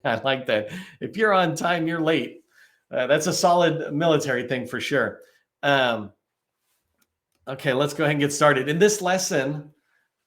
I like that. If you're on time, you're late. That's a solid military thing for sure. Um, okay, let's go ahead and get started. In this lesson,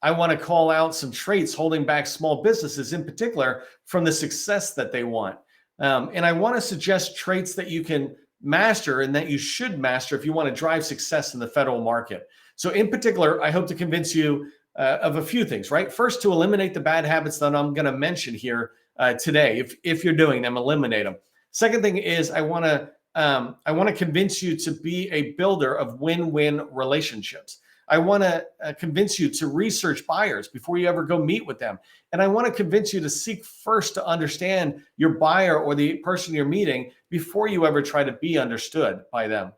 I want to call out some traits holding back small businesses in particular from the success that they want. And I want to suggest traits that you can master and that you should master if you want to drive success in the federal market. So, in particular, I hope to convince you of a few things, right? First, to eliminate the bad habits that I'm going to mention here today. If you're doing them, eliminate them. Second thing is I want to convince you to be a builder of win-win relationships. I want to convince you to research buyers before you ever go meet with them. And I want to convince you to seek first to understand your buyer or the person you're meeting before you ever try to be understood by them.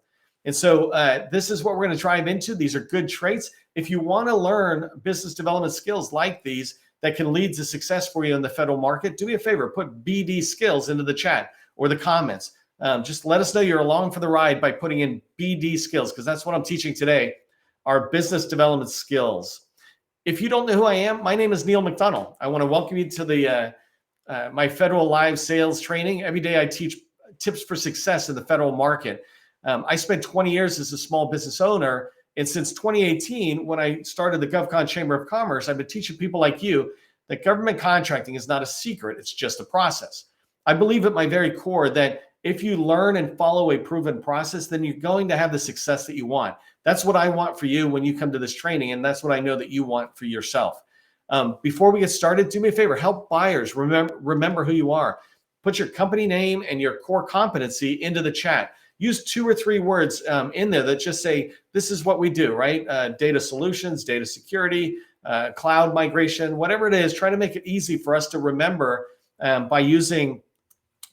And so this is what we're going to drive into. These are good traits. If you want to learn business development skills like these that can lead to success for you in the federal market, do me a favor, put BD skills into the chat or the comments. Just let us know you're along for the ride by putting in BD skills, because that's what I'm teaching today, our business development skills. If you don't know who I am, my name is Neil McDonnell. I want to welcome you to the my federal live sales training. Every day I teach tips for success in the federal market. I spent 20 years as a small business owner, and since 2018, when I started the GovCon Chamber of Commerce, I've been teaching people like you that government contracting is not a secret, it's just a process. I believe at my very core that if you learn and follow a proven process, then you're going to have the success that you want. That's what I want for you when you come to this training, and that's what I know that you want for yourself. Before we get started, do me a favor, help buyers remember who you are. Put your company name and your core competency into the chat. Use 2 or 3 words in there that just say, this is what we do, right? Data solutions, data security, cloud migration, whatever it is. Try to make it easy for us to remember by using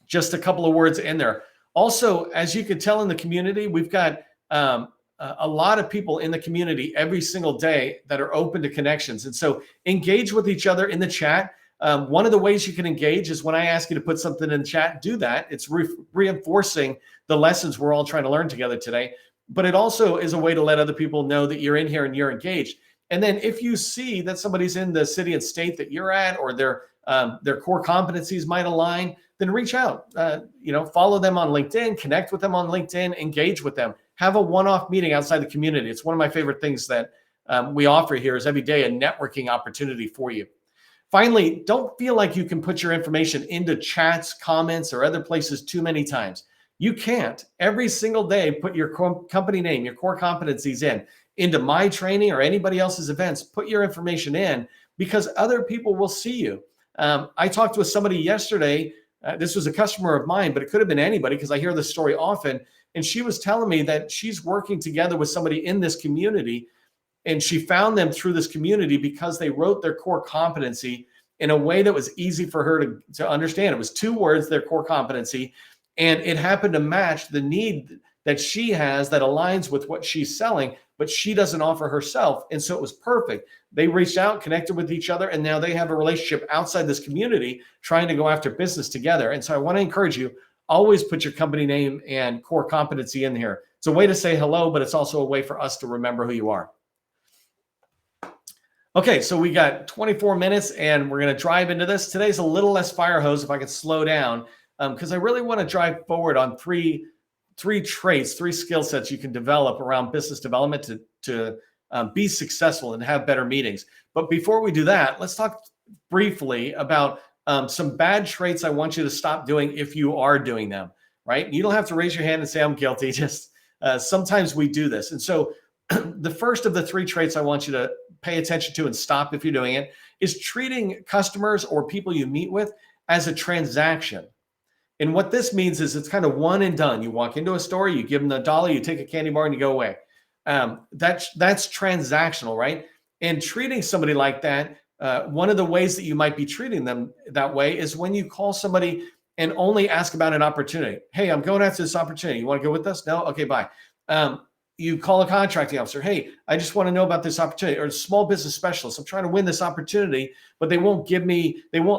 just a couple of words in there. Also, as you can tell in the community, we've got a lot of people in the community every single day that are open to connections. And so engage with each other in the chat. One of the ways you can engage is when I ask you to put something in the chat, do that. It's reinforcing the lessons we're all trying to learn together today. But it also is a way to let other people know that you're in here and you're engaged. And then if you see that somebody's in the city and state that you're at, or their core competencies might align, then reach out. Follow them on LinkedIn, connect with them on LinkedIn, engage with them. Have a one-off meeting outside the community. It's one of my favorite things that we offer here is every day a networking opportunity for you. Finally, don't feel like you can put your information into chats, comments, or other places too many times. You can't. Every single day, put your company name, your core competencies into my training or anybody else's events. Put your information in, because other people will see you. I talked with somebody yesterday. This was a customer of mine, but it could have been anybody because I hear this story often. And she was telling me that she's working together with somebody in this community, and she found them through this community because they wrote their core competency in a way that was easy for her to understand. It was 2 words, their core competency, and it happened to match the need that she has that aligns with what she's selling, but she doesn't offer herself. And so it was perfect. They reached out, connected with each other, and now they have a relationship outside this community trying to go after business together. And so I want to encourage you, always put your company name and core competency in here. It's a way to say hello, but it's also a way for us to remember who you are. Okay, so we got 24 minutes and we're going to drive into this. Today's a little less fire hose if I could slow down, because I really want to drive forward on three traits, 3 skill sets you can develop around business development to be successful and have better meetings. But before we do that, let's talk briefly about some bad traits I want you to stop doing if you are doing them, right? You don't have to raise your hand and say, I'm guilty. Just sometimes we do this. And so the first of the 3 traits I want you to pay attention to and stop if you're doing it is treating customers or people you meet with as a transaction. And what this means is it's kind of one and done. You walk into a store, you give them the dollar, you take a candy bar, and you go away. That's transactional, right? And treating somebody like that, one of the ways that you might be treating them that way is when you call somebody and only ask about an opportunity. Hey, I'm going after this opportunity. You want to go with us? No? Okay, bye. You call a contracting officer. Hey, I just want to know about this opportunity. Or a small business specialist. I'm trying to win this opportunity, but they won't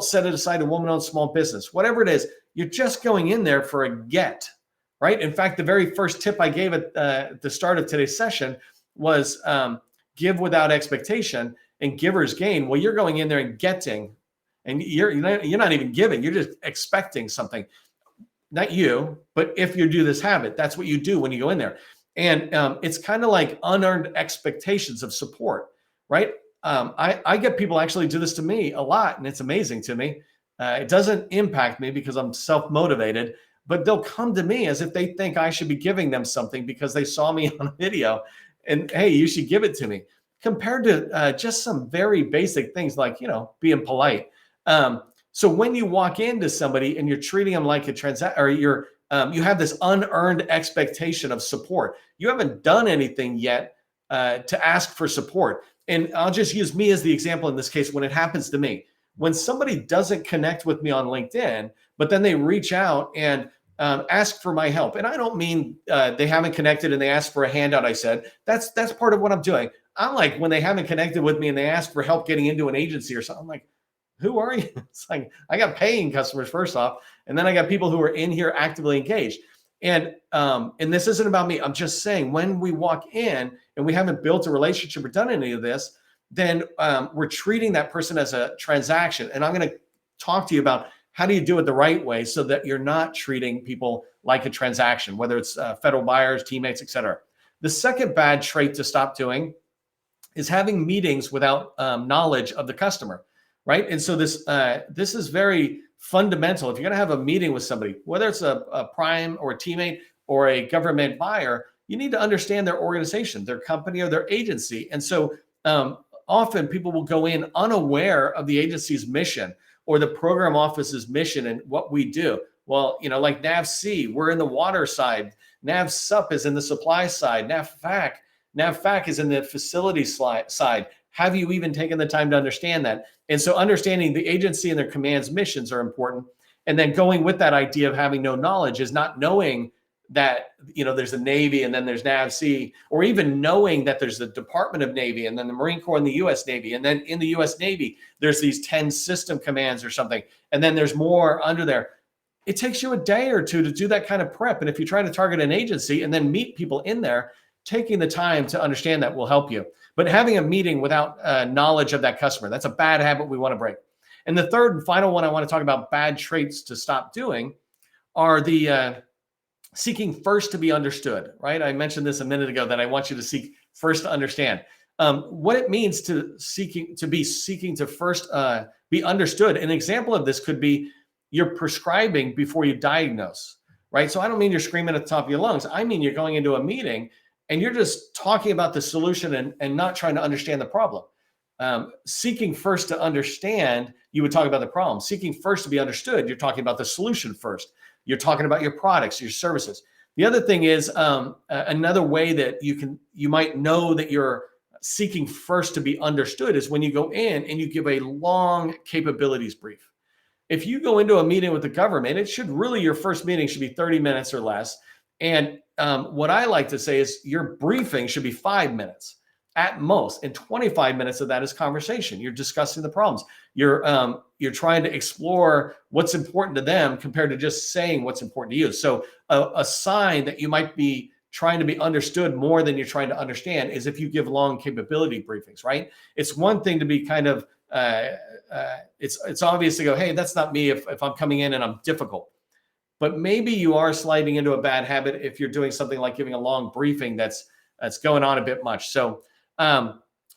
set it aside, a woman-owned small business. Whatever it is, you're just going in there for a get, right? In fact, the very first tip I gave at the start of today's session was give without expectation and givers gain. Well, you're going in there and getting and you're not even giving, you're just expecting something. Not you, but if you do this habit, that's what you do when you go in there. And it's kind of like unearned expectations of support, right? I get people actually do this to me a lot, and it's amazing to me. It doesn't impact me because I'm self-motivated, but they'll come to me as if they think I should be giving them something because they saw me on a video and, hey, you should give it to me, compared to just some very basic things like, being polite. So when you walk into somebody and you're treating them like a or you have this unearned expectation of support. You haven't done anything yet to ask for support. And I'll just use me as the example in this case when it happens to me. When somebody doesn't connect with me on LinkedIn, but then they reach out and ask for my help. And I don't mean they haven't connected and they ask for a handout. I said, that's part of what I'm doing. I'm like, when they haven't connected with me and they ask for help getting into an agency or something, I'm like, who are you? It's like, I got paying customers first off, and then I got people who are in here actively engaged. And this isn't about me. I'm just saying, when we walk in and we haven't built a relationship or done any of this, then we're treating that person as a transaction. And I'm going to talk to you about how do you do it the right way so that you're not treating people like a transaction, whether it's federal buyers, teammates, et cetera. The second bad trait to stop doing is having meetings without knowledge of the customer, right? And so this is very fundamental. If you're going to have a meeting with somebody, whether it's a prime or a teammate or a government buyer, you need to understand their organization, their company, or their agency. And so often people will go in unaware of the agency's mission or the program office's mission and what we do. Well, like NAVC, we're in the water side. NAVSUP is in the supply side. NAVFAC is in the facility side. Have you even taken the time to understand that? And so understanding the agency and their command's missions are important. And then going with that idea of having no knowledge is not knowing that, there's a Navy and then there's NAVC, or even knowing that there's the Department of Navy and then the Marine Corps and the US Navy. And then in the US Navy, there's these 10 system commands or something. And then there's more under there. It takes you a day or two to do that kind of prep. And if you try to target an agency and then meet people in there, taking the time to understand that will help you. But having a meeting without knowledge of that customer, that's a bad habit we want to break. And the third and final one I want to talk about, bad traits to stop doing, are the seeking first to be understood, right? I mentioned this a minute ago that I want you to seek first to understand. What it means to seeking to first be understood. An example of this could be you're prescribing before you diagnose, right? So I don't mean you're screaming at the top of your lungs. I mean you're going into a meeting and you're just talking about the solution and not trying to understand the problem. Seeking first to understand, you would talk about the problem. Seeking first to be understood, you're talking about the solution first. You're talking about your products, your services. The other thing is another way that you might know that you're seeking first to be understood is when you go in and you give a long capabilities brief. If you go into a meeting with the government, your first meeting should be 30 minutes or less. And what I like to say is your briefing should be 5 minutes at most, and 25 minutes of that is conversation. You're discussing the problems. You're trying to explore what's important to them compared to just saying what's important to you. So a sign that you might be trying to be understood more than you're trying to understand is if you give long capability briefings, right? It's one thing to be kind of it's obvious to go, hey, that's not me if I'm coming in and I'm difficult. But maybe you are sliding into a bad habit if you're doing something like giving a long briefing that's going on a bit much. So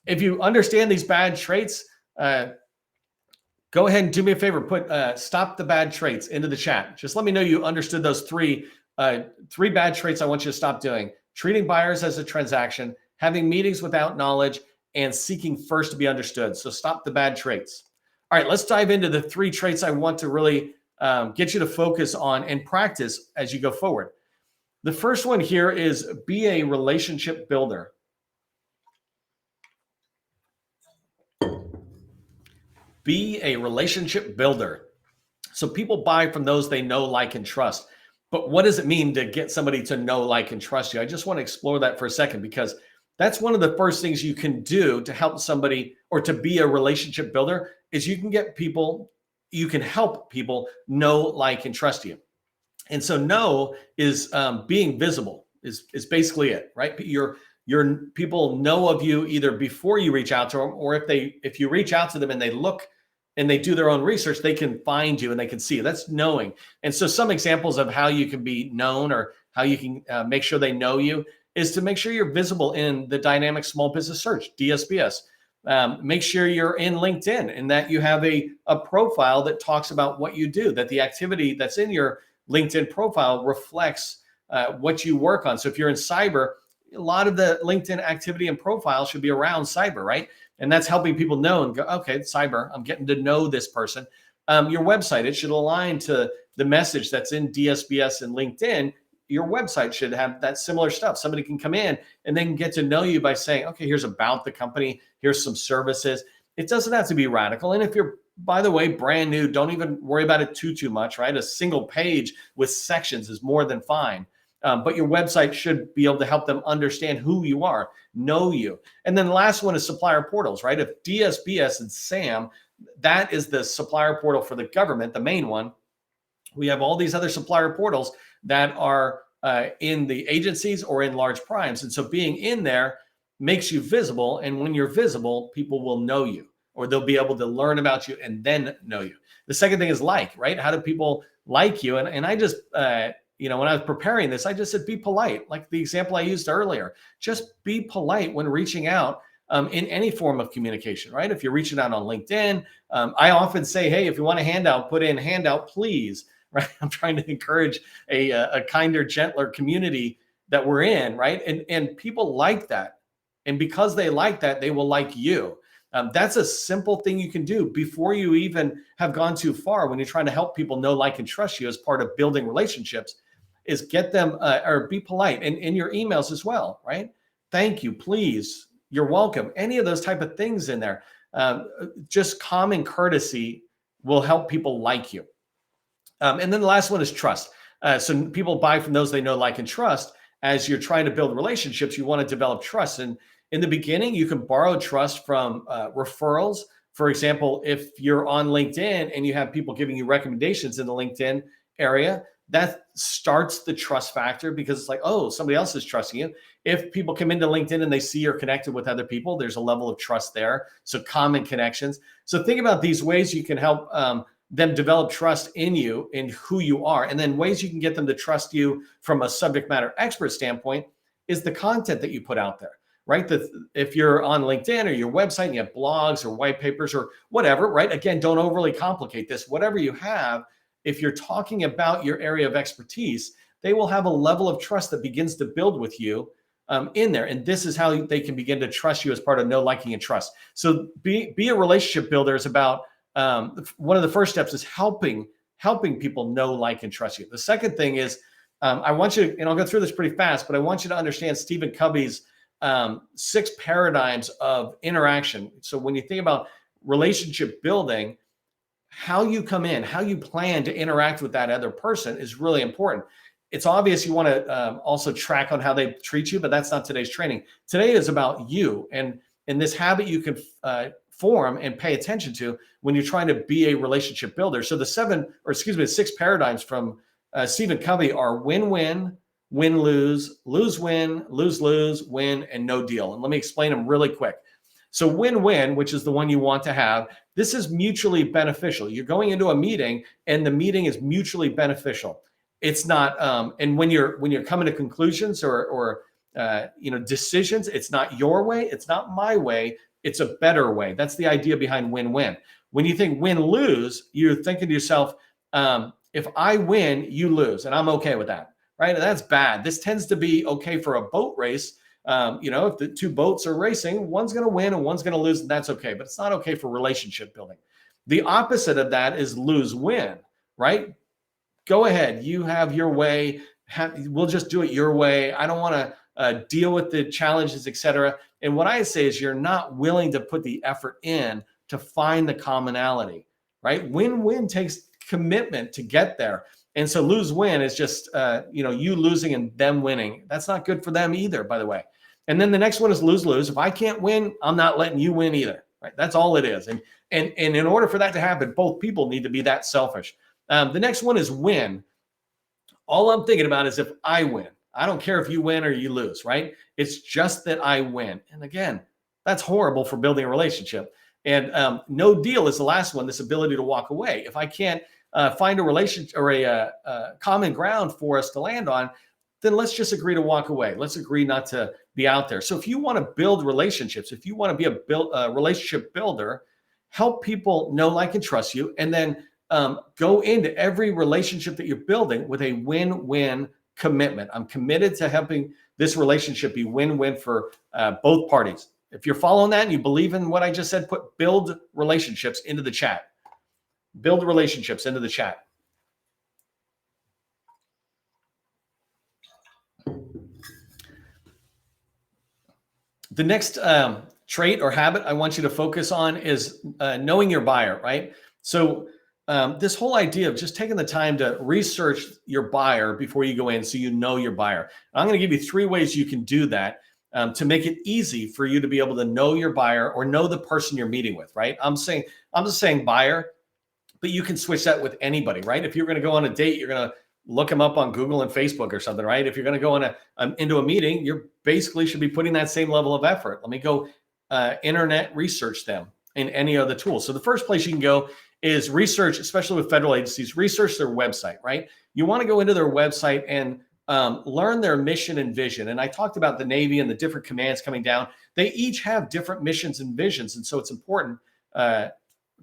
if you understand these bad traits, go ahead and do me a favor, put stop the bad traits into the chat. Just let me know you understood those three bad traits I want you to stop doing: treating buyers as a transaction, having meetings without knowledge, and seeking first to be understood. So stop the bad traits. All right, let's dive into the 3 traits I want to really get you to focus on and practice as you go forward. The first one here is be a relationship builder. Be a relationship builder. So people buy from those they know, like, and trust. But what does it mean to get somebody to know, like, and trust you? I just want to explore that for a second, because that's one of the first things you can do to help somebody, or to be a relationship builder, is you can help people know, like, and trust you. And so know is being visible is basically it, right? Your people know of you either before you reach out to them, or if you reach out to them and they look and they do their own research, they can find you and they can see you. That's knowing. And so some examples of how you can be known or how you can make sure they know you is to make sure you're visible in the dynamic small business search, DSBS. Make sure you're in LinkedIn and that you have a profile that talks about what you do, that the activity that's in your LinkedIn profile reflects what you work on. So if you're in cyber, a lot of the LinkedIn activity and profile should be around cyber, right? And that's helping people know and go, okay, cyber, I'm getting to know this person. Your website, it should align to the message that's in DSBS and LinkedIn. Your website should have that similar stuff. Somebody can come in and they can get to know you by saying, okay, here's about the company, here's some services. It doesn't have to be radical. And if you're, by the way, brand new, don't even worry about it too much, right? A single page with sections is more than fine. But your website should be able to help them understand who you are, know you. And then the last one is supplier portals, right? If DSBS and SAM, that is the supplier portal for the government, the main one. We have all these other supplier portals that are in the agencies or in large primes. And so being in there makes you visible. And when you're visible, people will know you, or they'll be able to learn about you and then know you. The second thing is right? How do people like you? And I just, when I was preparing this, I just said, be polite. Like the example I used earlier, just be polite when reaching out in any form of communication, right? If you're reaching out on LinkedIn, I often say, hey, if you want a handout, put in handout, please, right? I'm trying to encourage a kinder, gentler community that we're in, right? And people like that. And because they like that, they will like you. That's a simple thing you can do before you even have gone too far when you're trying to help people know, like, and trust you as part of building relationships, is get them or be polite and in your emails as well, right? Thank you, please, you're welcome. Any of those type of things in there. Just common courtesy will help people like you. And then the last one is trust. So people buy from those they know, like, and trust. As you're trying to build relationships, you want to develop trust. And in the beginning, you can borrow trust from referrals. For example, if you're on LinkedIn and you have people giving you recommendations in the LinkedIn area, that starts the trust factor because it's like, oh, somebody else is trusting you. If people come into LinkedIn and they see you're connected with other people, there's a level of trust there. So common connections. So think about these ways you can help them develop trust in you and who you are. And then ways you can get them to trust you from a subject matter expert standpoint is the content that you put out there, right? If you're on LinkedIn or your website and you have blogs or white papers or whatever, right? Again, don't overly complicate this. Whatever you have, if you're talking about your area of expertise, they will have a level of trust that begins to build with you in there. And this is how they can begin to trust you as part of know, liking, and trust. So be a relationship builder is about one of the first steps is helping people know, like, and trust you. The second thing is I want you, and I'll go through this pretty fast, but I want you to understand Stephen Covey's 6 paradigms of interaction. So when you think about relationship building, how you come in, how you plan to interact with that other person is really important. It's obvious you want to also track on how they treat you, but that's not today's training. Today is about you and this habit you can form and pay attention to when you're trying to be a relationship builder. So the 6 paradigms from Stephen Covey are win-win, win-lose, lose-win, lose-lose, win, and no deal. And let me explain them really quick. So win-win, which is the one you want to have, this is mutually beneficial. You're going into a meeting and the meeting is mutually beneficial. It's not, and when you're coming to conclusions or decisions, it's not your way, it's not my way, it's a better way. That's the idea behind win-win. When you think win-lose, you're thinking to yourself, if I win, you lose, and I'm okay with that, right? And that's bad. This tends to be okay for a boat race. If the 2 boats are racing, one's going to win and one's going to lose, and that's okay. But it's not okay for relationship building. The opposite of that is lose-win, right? Go ahead. You have your way. We'll just do it your way. I don't want to deal with the challenges, etc. And what I say is you're not willing to put the effort in to find the commonality, right? Win-win takes commitment to get there. And so lose-win is just, you losing and them winning. That's not good for them either, by the way. And then the next one is lose-lose. If I can't win, I'm not letting you win either, right? That's all it is. And in order for that to happen, both people need to be that selfish. The next one is win. All I'm thinking about is if I win. I don't care if you win or you lose, right? It's just that I win. And again, that's horrible for building a relationship. And no deal is the last one, this ability to walk away. If I can't find a relationship or a common ground for us to land on, then let's just agree to walk away. Let's agree not to be out there. So if you want to build relationships, if you want to be a relationship builder, help people know, like, and trust you, and then go into every relationship that you're building with a win-win commitment. I'm committed to helping this relationship be win-win for both parties. If you're following that and you believe in what I just said, build relationships into the chat. Build relationships into the chat. The next trait or habit I want you to focus on is knowing your buyer, right? So this whole idea of just taking the time to research your buyer before you go in, so you know your buyer. I'm going to give you 3 ways you can do that to make it easy for you to be able to know your buyer or know the person you're meeting with, right? I'm just saying buyer, but you can switch that with anybody, right? If you're going to go on a date, you're going to look them up on Google and Facebook or something, right? If you're going to go on into a meeting, you basically should be putting that same level of effort. Let me go internet research them in any other tool. So the first place you can go is research, especially with federal agencies, research their website, right? You want to go into their website and learn their mission and vision. And I talked about the Navy and the different commands coming down. They each have different missions and visions. And so it's important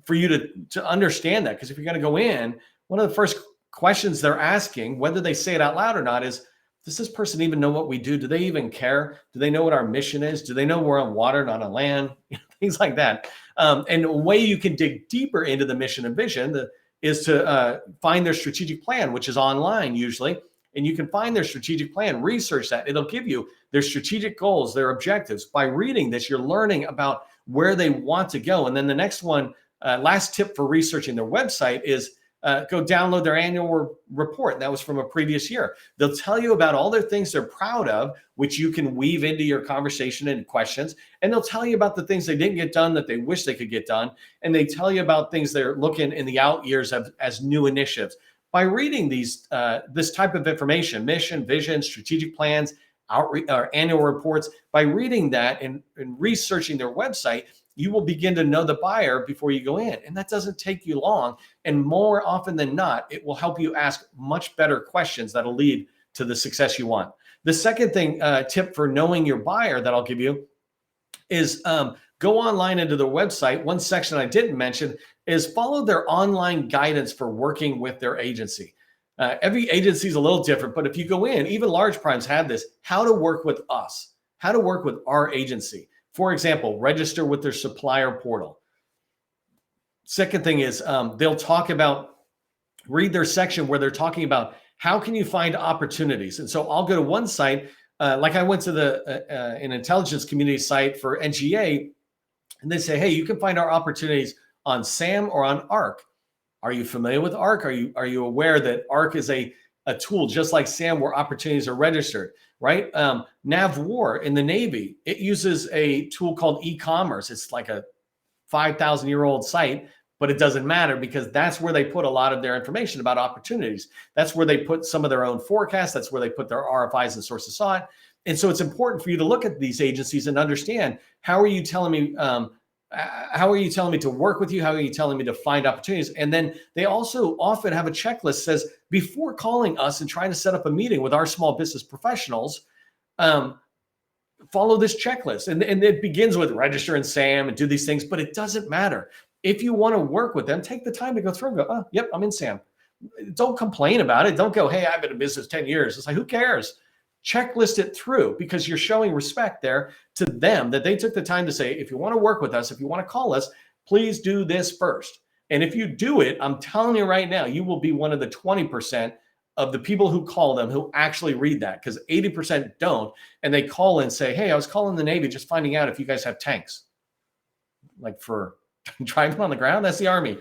for you to understand that, because if you're going to go in, one of the first questions they're asking, whether they say it out loud or not, is, does this person even know what we do? Do they even care? Do they know what our mission is? Do they know we're on water, not on land? Things like that. And a way you can dig deeper into the mission and vision is to find their strategic plan, which is online usually. And you can find their strategic plan, research that. It'll give you their strategic goals, their objectives. By reading this, you're learning about where they want to go. And then the next one, last tip for researching their website is go download their annual report. That was from a previous year. They'll tell you about all their things they're proud of, which you can weave into your conversation and questions. And they'll tell you about the things they didn't get done that they wish they could get done. And they tell you about things they're looking in the out years as new initiatives. By reading these, this type of information, mission, vision, strategic plans, annual reports, by reading that and researching their website, you will begin to know the buyer before you go in. And that doesn't take you long. And more often than not, it will help you ask much better questions that'll lead to the success you want. The second thing, tip for knowing your buyer that I'll give you is go online into their website. One section I didn't mention is follow their online guidance for working with their agency. Every agency is a little different, but if you go in, even large primes have this, how to work with us, how to work with our agency. For example, register with their supplier portal. Second thing is they'll talk about, read their section where they're talking about how can you find opportunities. And so I'll go to one site, like I went to an intelligence community site for NGA, and they say, hey, you can find our opportunities on SAM or on ARC. Are you familiar with ARC? Are you aware that ARC is a tool just like SAM where opportunities are registered, right? NavWar in the Navy, it uses a tool called e-commerce. It's like a 5,000-year-old site, but it doesn't matter because that's where they put a lot of their information about opportunities. That's where they put some of their own forecasts. That's where they put their RFIs and sources sought. And so it's important for you to look at these agencies and understand, how are you telling me to work with you? How are you telling me to find opportunities? And then they also often have a checklist that says, before calling us and trying to set up a meeting with our small business professionals, follow this checklist. And it begins with register in SAM and do these things, but it doesn't matter. If you want to work with them, take the time to go through and go, oh, yep, I'm in SAM. Don't complain about it. Don't go, hey, I've been in business 10 years. It's like, who cares? Checklist it through, because you're showing respect there to them that they took the time to say, if you want to work with us, if you want to call us, please do this first. And if you do it, I'm telling you right now, you will be one of the 20% of the people who call them who actually read that, because 80% don't. And they call and say, hey, I was calling the Navy just finding out if you guys have tanks, like for driving on the ground. That's the Army.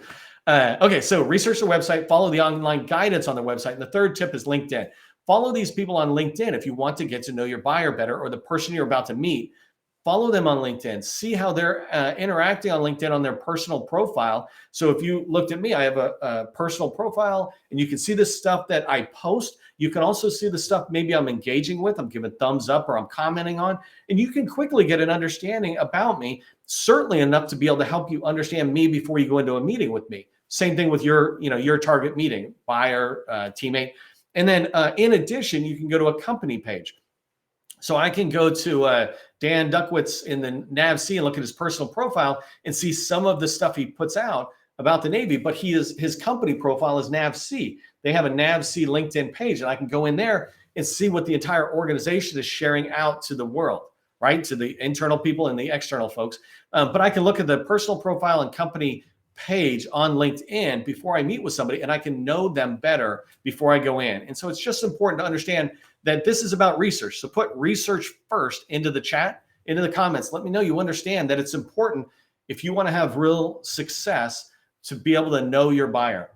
Okay, so research the website, follow the online guidance on the website. And the third tip is LinkedIn. Follow these people on LinkedIn if you want to get to know your buyer better, or the person you're about to meet. follow them on LinkedIn, see how they're interacting on LinkedIn on their personal profile. So if you looked at me, I have a personal profile, and you can see the stuff that I post. You can also see the stuff maybe I'm engaging with, I'm giving thumbs up, or I'm commenting on, and you can quickly get an understanding about me, certainly enough to be able to help you understand me before you go into a meeting with me. Same thing with your target meeting, buyer, teammate. And then in addition, you can go to a company page. So I can go to Dan Duckwitz in the NAVC and look at his personal profile and see some of the stuff he puts out about the Navy, but his company profile is NAVC. They have a NAVC LinkedIn page, and I can go in there and see what the entire organization is sharing out to the world, right? To the internal people and the external folks. But I can look at the personal profile and company page on LinkedIn before I meet with somebody, and I can know them better before I go in. And so it's just important to understand that this is about research. So put research first into the chat, into the comments. Let me know you understand that it's important if you want to have real success to be able to know your buyer.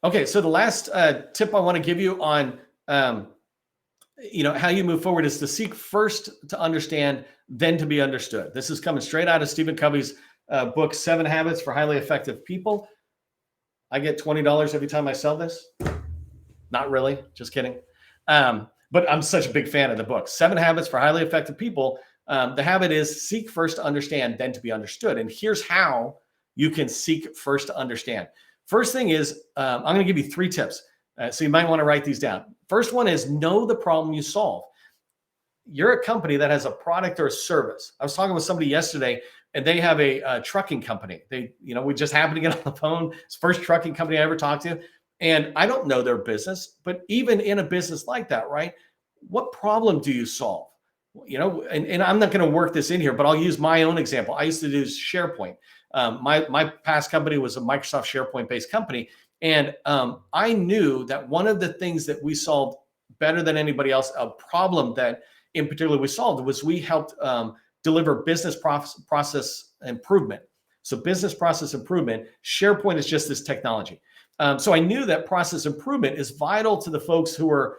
Okay, so the last tip I want to give you on how you move forward is to seek first to understand, then to be understood. This is coming straight out of Stephen Covey's book, 7 Habits for Highly Effective People. I get $20 every time I sell this. Not really, just kidding. But I'm such a big fan of the book. 7 Habits for Highly Effective People. The habit is seek first to understand, then to be understood. And here's how you can seek first to understand. First thing is, I'm going to give you 3 tips. So you might want to write these down. First one is know the problem you solve. You're a company that has a product or a service. I was talking with somebody yesterday, and they have a trucking company. We just happened to get on the phone. It's the first trucking company I ever talked to. And I don't know their business, but even in a business like that, right? What problem do you solve? And I'm not going to work this in here, but I'll use my own example. I used to do SharePoint. My past company was a Microsoft SharePoint based company. And I knew that one of the things that we solved better than anybody else, a problem that in particular we solved, was we helped deliver business process improvement. So business process improvement, SharePoint is just this technology. So I knew that process improvement is vital to the folks who are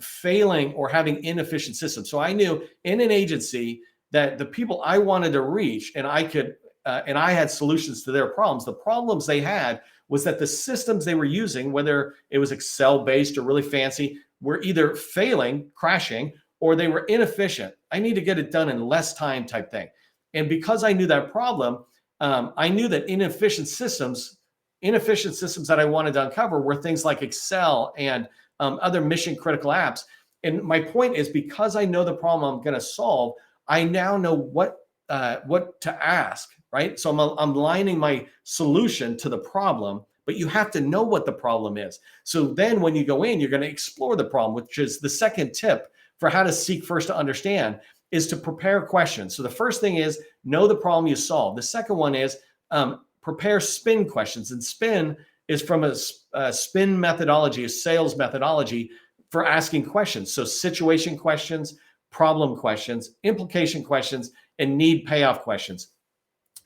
failing or having inefficient systems. So I knew in an agency that the people I wanted to reach, and I had solutions to their problems. The problems they had was that the systems they were using, whether it was Excel based or really fancy, were either failing, crashing, or they were inefficient. I need to get it done in less time type thing. And because I knew that problem, I knew that inefficient systems that I wanted to uncover were things like Excel and other mission critical apps. And my point is, because I know the problem I'm going to solve, I now know what to ask, right? So I'm aligning my solution to the problem, but you have to know what the problem is. So then when you go in, you're going to explore the problem, which is the second tip for how to seek first to understand, is to prepare questions. So the first thing is know the problem you solve. The second one is prepare spin questions. And spin is from a spin methodology, a sales methodology for asking questions. So situation questions, problem questions, implication questions, and need payoff questions.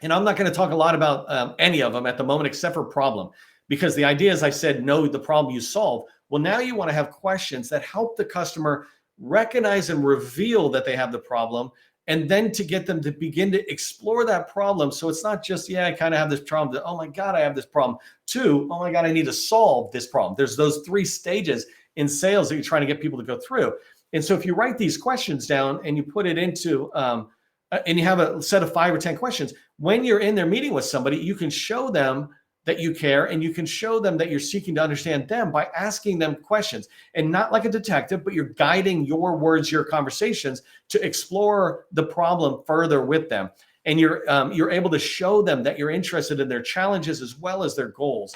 And I'm not going to talk a lot about any of them at the moment, except for problem, because the idea, as I said, know the problem you solve. Well, now you want to have questions that help the customer recognize and reveal that they have the problem, and then to get them to begin to explore that problem. So it's not just, I kind of have this problem. Oh my God, I have this problem. 2, oh my God, I need to solve this problem. There's those 3 stages in sales that you're trying to get people to go through. And so if you write these questions down and you put it into, and you have a set of 5 or 10 questions, when you're in their meeting with somebody, you can show them that you care, and you can show them that you're seeking to understand them by asking them questions, and not like a detective, but you're guiding your words, your conversations to explore the problem further with them. And you're able to show them that you're interested in their challenges as well as their goals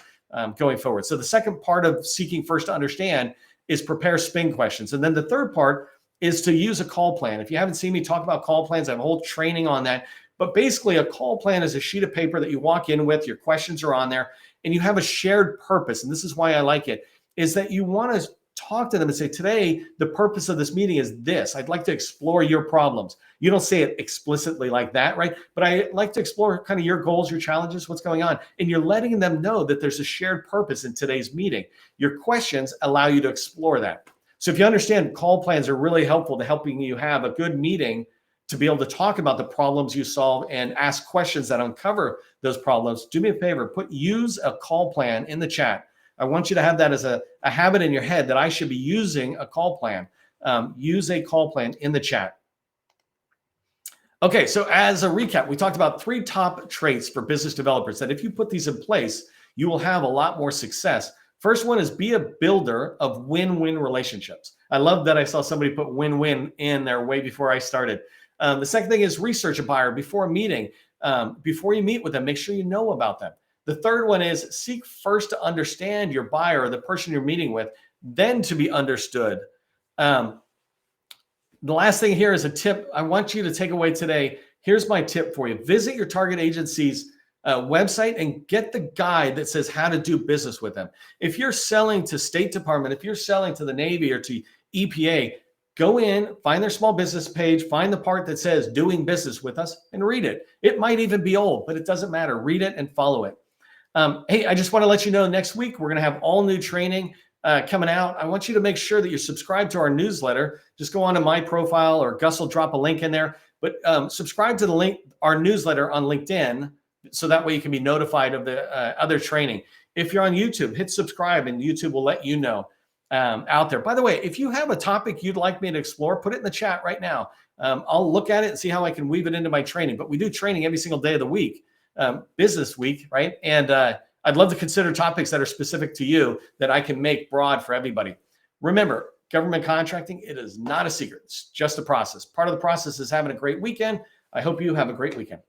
going forward. So the second part of seeking first to understand is prepare spin questions. And then the third part is to use a call plan. If you haven't seen me talk about call plans, I have a whole training on that. But basically, a call plan is a sheet of paper that you walk in with, your questions are on there, and you have a shared purpose. And this is why I like it, is that you want to talk to them and say, today, the purpose of this meeting is this. I'd like to explore your problems. You don't say it explicitly like that, right? But I like to explore kind of your goals, your challenges, what's going on. And you're letting them know that there's a shared purpose in today's meeting. Your questions allow you to explore that. So if you understand, call plans are really helpful to helping you have a good meeting to be able to talk about the problems you solve and ask questions that uncover those problems. Do me a favor, use a call plan in the chat. I want you to have that as a habit in your head that I should be using a call plan. Use a call plan in the chat. Okay, so as a recap, we talked about 3 top traits for business developers that if you put these in place, you will have a lot more success. First one is be a builder of win-win relationships. I love that I saw somebody put win-win in there way before I started. The second thing is research a buyer before a meeting. Before you meet with them, make sure you know about them. The third one is seek first to understand your buyer or the person you're meeting with, then to be understood. The last thing here is a tip I want you to take away today. Here's my tip for you. Visit your target agency's website and get the guide that says how to do business with them. If you're selling to State Department, if you're selling to the Navy or to EPA, go in, find their small business page, find the part that says doing business with us and read it. It might even be old, but it doesn't matter. Read it and follow it. Hey, I just want to let you know next week, we're going to have all new training coming out. I want you to make sure that you're subscribed to our newsletter. Just go on to my profile, or Gus will drop a link in there. But subscribe to the link, our newsletter on LinkedIn, so that way you can be notified of the other training. If you're on YouTube, hit subscribe and YouTube will let you know out there. By the way, if you have a topic you'd like me to explore, put it in the chat right now. I'll look at it and see how I can weave it into my training. But we do training every single day of the week, business week, right? And I'd love to consider topics that are specific to you that I can make broad for everybody. Remember, government contracting, it is not a secret. It's just a process. Part of the process is having a great weekend. I hope you have a great weekend.